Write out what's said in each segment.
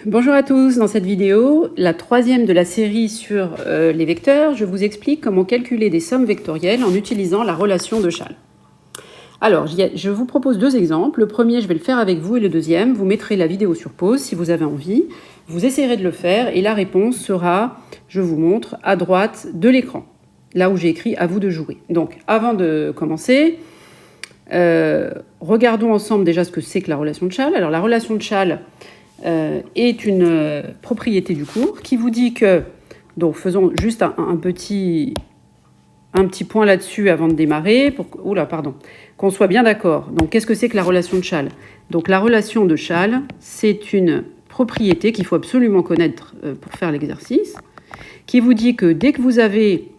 Bonjour à tous, dans cette vidéo, la troisième de la série sur les vecteurs, je vous explique comment calculer des sommes vectorielles en utilisant la relation de Chasles. Alors, je vous propose deux exemples. Le premier, je vais le faire avec vous, et le deuxième, vous mettrez la vidéo sur pause si vous avez envie. Vous essayerez de le faire et la réponse sera, je vous montre, à droite de l'écran, là où j'ai écrit « à vous de jouer ». Donc, avant de commencer, regardons ensemble déjà ce que c'est que la relation de Chasles. Alors, la relation de Chasles est une propriété du cours qui vous dit que, donc faisons juste un petit point là-dessus avant de démarrer, qu'on soit bien d'accord. Donc qu'est-ce que c'est que la relation de Chasles? Donc la relation de Chasles, c'est une propriété qu'il faut absolument connaître pour faire l'exercice, qui vous dit que dès que vous avez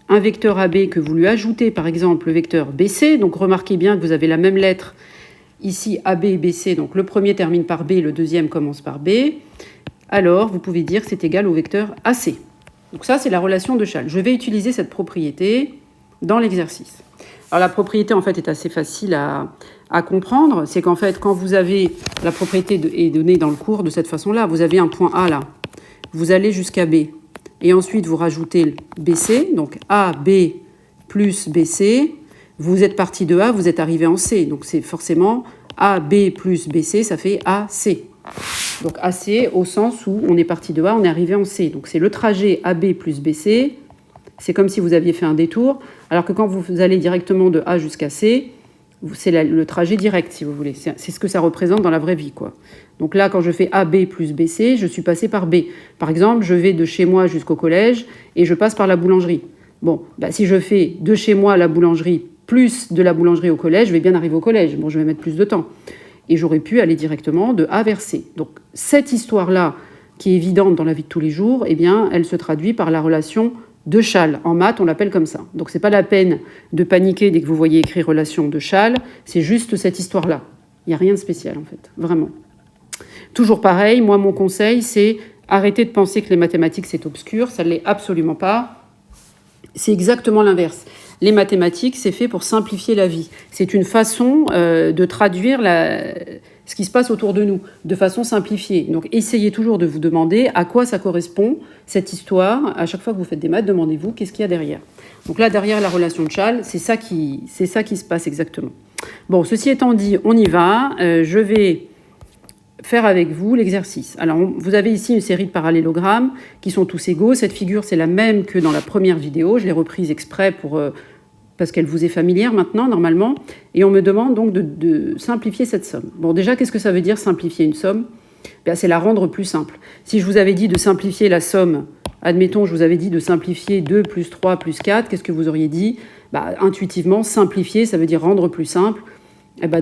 un vecteur AB, que vous lui ajoutez par exemple le vecteur BC, donc remarquez bien que vous avez la même lettre ici, AB et BC, donc le premier termine par B, le deuxième commence par B, alors vous pouvez dire que c'est égal au vecteur AC. Donc ça, c'est la relation de Chasles. Je vais utiliser cette propriété dans l'exercice. Alors la propriété, en fait, est assez facile à comprendre. C'est qu'en fait, quand vous avez, la propriété est donnée dans le cours de cette façon-là, vous avez un point A là, vous allez jusqu'à B, et ensuite vous rajoutez BC, donc AB plus BC, vous êtes parti de A, vous êtes arrivé en C. Donc c'est forcément AB plus BC, ça fait AC. Donc AC au sens où on est parti de A, on est arrivé en C. Donc c'est le trajet AB plus BC. C'est comme si vous aviez fait un détour. Alors que quand vous allez directement de A jusqu'à C, c'est le trajet direct, si vous voulez. C'est ce que ça représente dans la vraie vie, quoi. Donc là, quand je fais AB plus BC, je suis passé par B. Par exemple, je vais de chez moi jusqu'au collège et je passe par la boulangerie. Bon, si je fais de chez moi à la boulangerie plus de la boulangerie au collège, je vais bien arriver au collège. Bon, je vais mettre plus de temps. Et j'aurais pu aller directement de A vers C. Donc, cette histoire-là, qui est évidente dans la vie de tous les jours, eh bien, elle se traduit par la relation de Chasles. En maths, on l'appelle comme ça. Donc, c'est pas la peine de paniquer dès que vous voyez écrit relation de Chasles. C'est juste cette histoire-là. Il n'y a rien de spécial, en fait. Vraiment. Toujours pareil, moi, mon conseil, c'est arrêter de penser que les mathématiques, c'est obscur. Ça ne l'est absolument pas. C'est exactement l'inverse. Les mathématiques, c'est fait pour simplifier la vie. C'est une façon de traduire ce qui se passe autour de nous, de façon simplifiée. Donc, essayez toujours de vous demander à quoi ça correspond, cette histoire. À chaque fois que vous faites des maths, demandez-vous qu'est-ce qu'il y a derrière. Donc là, derrière la relation de Chasles, c'est ça qui se passe exactement. Bon, ceci étant dit, on y va. Je vais faire avec vous l'exercice. Alors, vous avez ici une série de parallélogrammes qui sont tous égaux. Cette figure, c'est la même que dans la première vidéo. Je l'ai reprise exprès parce qu'elle vous est familière maintenant, normalement. Et on me demande donc de simplifier cette somme. Bon, déjà, qu'est-ce que ça veut dire simplifier une somme? C'est la rendre plus simple. Si je vous avais dit de simplifier la somme, admettons, je vous avais dit de simplifier 2 plus 3 plus 4, qu'est-ce que vous auriez dit? Intuitivement, simplifier, ça veut dire rendre plus simple.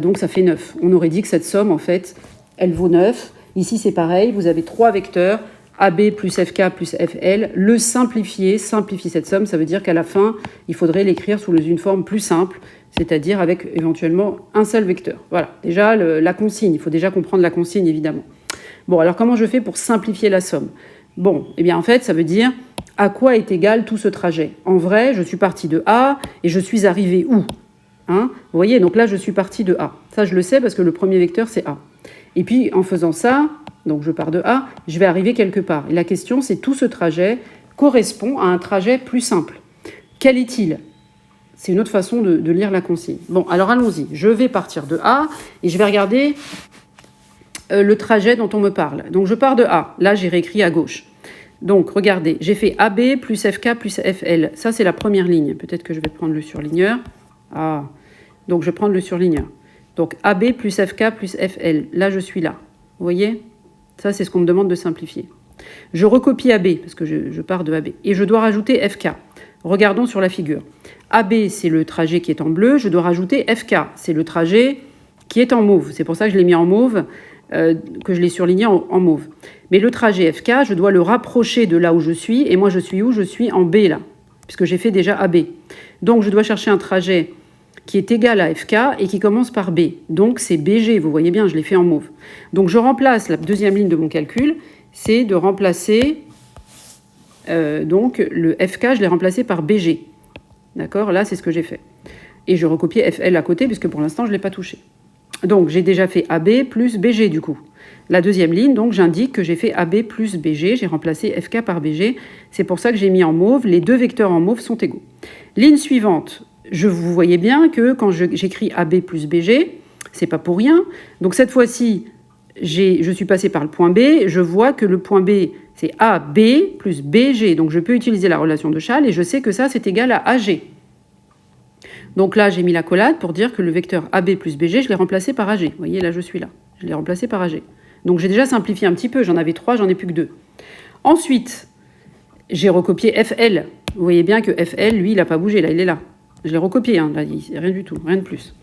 Donc, ça fait 9. On aurait dit que cette somme, en fait, elle vaut 9. Ici, c'est pareil. Vous avez 3 vecteurs, AB plus FK plus FL. Le simplifier cette somme, ça veut dire qu'à la fin, il faudrait l'écrire sous une forme plus simple, c'est-à-dire avec éventuellement un seul vecteur. Voilà, déjà la consigne. Il faut déjà comprendre la consigne, évidemment. Bon, alors comment je fais pour simplifier la somme? Bon, eh bien en fait, ça veut dire à quoi est égal tout ce trajet. En vrai, je suis parti de A et je suis arrivé où? Vous voyez, donc là, je suis parti de A. Ça, je le sais parce que le premier vecteur, c'est A. Et puis, en faisant ça, donc je pars de A, je vais arriver quelque part. Et la question, c'est tout ce trajet correspond à un trajet plus simple. Quel est-il? C'est une autre façon de lire la consigne. Bon, alors allons-y. Je vais partir de A et je vais regarder le trajet dont on me parle. Donc je pars de A. Là, j'ai réécrit à gauche. Donc, regardez, j'ai fait AB plus FK plus FL. Ça, c'est la première ligne. Peut-être que je vais prendre le surligneur. Donc je prends le surligneur. Donc AB plus FK plus FL. Là, je suis là. Vous voyez? Ça, c'est ce qu'on me demande de simplifier. Je recopie AB, parce que je pars de AB. Et je dois rajouter FK. Regardons sur la figure. AB, c'est le trajet qui est en bleu. Je dois rajouter FK. C'est le trajet qui est en mauve. C'est pour ça que je l'ai mis en mauve, que je l'ai surligné en mauve. Mais le trajet FK, je dois le rapprocher de là où je suis. Et moi, je suis où? Je suis en B, là, puisque j'ai fait déjà AB. Donc, je dois chercher un trajet qui est égal à FK et qui commence par B. Donc, c'est BG, vous voyez bien, je l'ai fait en mauve. Donc, je remplace la deuxième ligne de mon calcul, c'est de remplacer, donc, le FK, je l'ai remplacé par BG. D'accord? Là, c'est ce que j'ai fait. Et je recopie FL à côté, puisque pour l'instant, je ne l'ai pas touché. Donc, j'ai déjà fait AB plus BG, du coup. La deuxième ligne, donc j'indique que j'ai fait AB plus BG, j'ai remplacé FK par BG. C'est pour ça que j'ai mis en mauve, les deux vecteurs en mauve sont égaux. Ligne suivante, vous voyez bien que quand j'écris AB plus BG, c'est pas pour rien. Donc cette fois-ci, je suis passé par le point B, je vois que le point B, c'est AB plus BG. Donc je peux utiliser la relation de Chasles et je sais que ça, c'est égal à AG. Donc là, j'ai mis l'accolade pour dire que le vecteur AB plus BG, je l'ai remplacé par AG. Vous voyez, là, je suis là. Je l'ai remplacé par AG. Donc j'ai déjà simplifié un petit peu. J'en avais 3, j'en ai plus que 2. Ensuite, j'ai recopié FL. Vous voyez bien que FL, lui, il n'a pas bougé. Là, il est là. Je l'ai recopié. Hein, là, rien du tout. Rien de plus.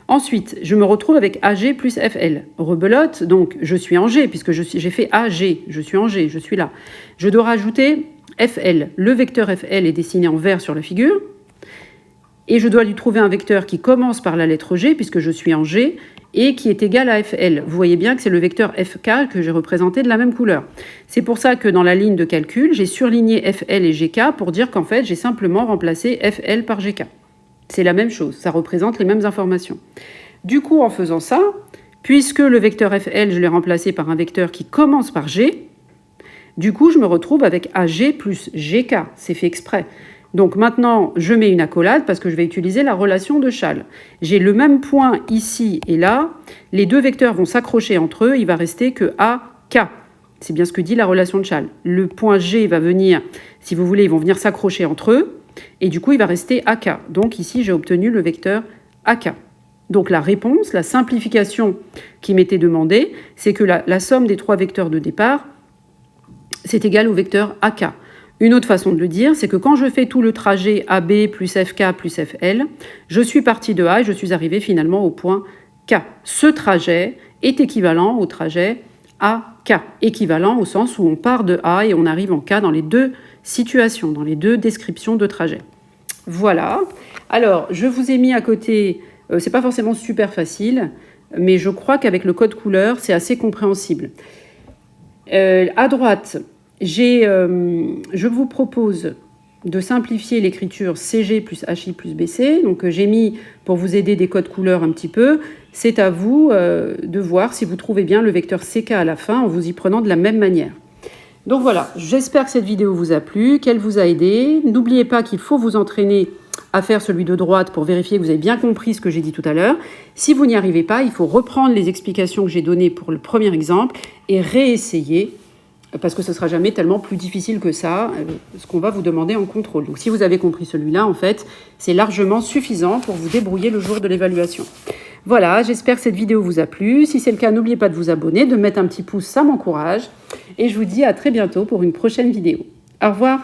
Ensuite, je me retrouve avec AG plus FL. Rebelote, donc je suis en G, puisque j'ai fait AG. Je suis en G, je suis là. Je dois rajouter FL. Le vecteur FL est dessiné en vert sur la figure. Et je dois lui trouver un vecteur qui commence par la lettre G, puisque je suis en G, et qui est égal à FL. Vous voyez bien que c'est le vecteur FK que j'ai représenté de la même couleur. C'est pour ça que dans la ligne de calcul, j'ai surligné FL et GK pour dire qu'en fait, j'ai simplement remplacé FL par GK. C'est la même chose, ça représente les mêmes informations. Du coup, en faisant ça, puisque le vecteur FL, je l'ai remplacé par un vecteur qui commence par G, du coup, je me retrouve avec AG plus GK. C'est fait exprès. Donc maintenant, je mets une accolade parce que je vais utiliser la relation de Chasles. J'ai le même point ici et là. Les deux vecteurs vont s'accrocher entre eux. Il va rester que AK. C'est bien ce que dit la relation de Chasles. Le point G va venir, si vous voulez, ils vont venir s'accrocher entre eux. Et du coup, il va rester AK. Donc ici, j'ai obtenu le vecteur AK. Donc la réponse, la simplification qui m'était demandée, c'est que la somme des trois vecteurs de départ, c'est égal au vecteur AK. Une autre façon de le dire, c'est que quand je fais tout le trajet AB plus FK plus FL, je suis parti de A et je suis arrivé finalement au point K. Ce trajet est équivalent au trajet AK, équivalent au sens où on part de A et on arrive en K dans les deux situations, dans les deux descriptions de trajet. Voilà. Alors, je vous ai mis à côté, c'est pas forcément super facile, mais je crois qu'avec le code couleur, c'est assez compréhensible. À droite, je vous propose de simplifier l'écriture CG plus HI plus BC. Donc j'ai mis, pour vous aider, des codes couleurs un petit peu. C'est à vous de voir si vous trouvez bien le vecteur CK à la fin en vous y prenant de la même manière. Donc voilà, j'espère que cette vidéo vous a plu, qu'elle vous a aidé. N'oubliez pas qu'il faut vous entraîner à faire celui de droite pour vérifier que vous avez bien compris ce que j'ai dit tout à l'heure. Si vous n'y arrivez pas, il faut reprendre les explications que j'ai données pour le premier exemple et réessayer, parce que ce ne sera jamais tellement plus difficile que ça, ce qu'on va vous demander en contrôle. Donc si vous avez compris celui-là, en fait, c'est largement suffisant pour vous débrouiller le jour de l'évaluation. Voilà, j'espère que cette vidéo vous a plu. Si c'est le cas, n'oubliez pas de vous abonner, de mettre un petit pouce, ça m'encourage. Et je vous dis à très bientôt pour une prochaine vidéo. Au revoir.